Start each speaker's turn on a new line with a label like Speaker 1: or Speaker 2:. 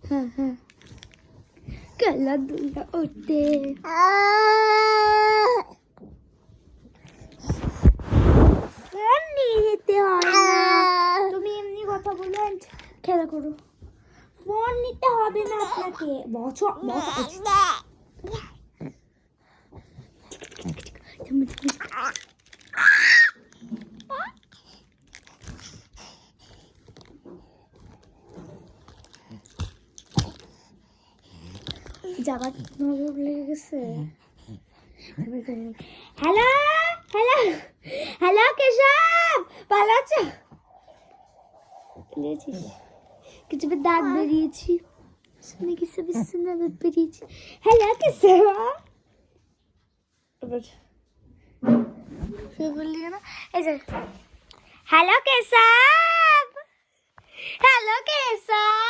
Speaker 1: হ্যাঁ হ্যাঁ খেলাধুলা করতে ফোন নিয়ে যেতে হয় না। তুমি এমনি কথা বলে খেলা করো, ফোন নিতে হবে না আপনাকে। বছর যাবার নজর লেগে গেছে। হ্যালো হ্যালো হ্যালো কেশব, ভালো আছো? কিছু দাঁত বেরিয়েছি, কিছু দাঁত বেরিয়েছি। হ্যালো কেশব, বললি না এই যে হ্যালো কেশব, হ্যালো কেশব।